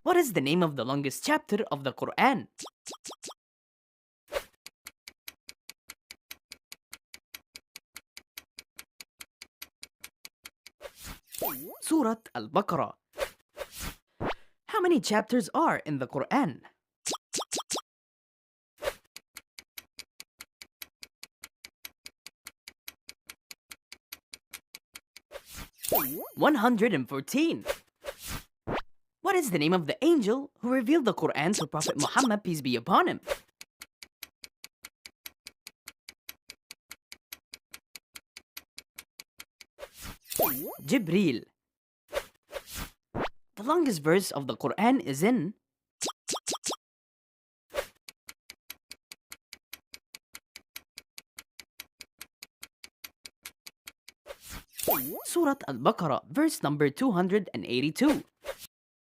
What is the name of the longest chapter of the Quran? Surah Al-Baqarah. How many chapters are in the Quran? "114. What is the name of the angel who revealed the Quran to Prophet Muhammad, peace be upon him? Jibreel. The longest verse of the Quran is in Surah Al-Baqarah, verse number 282.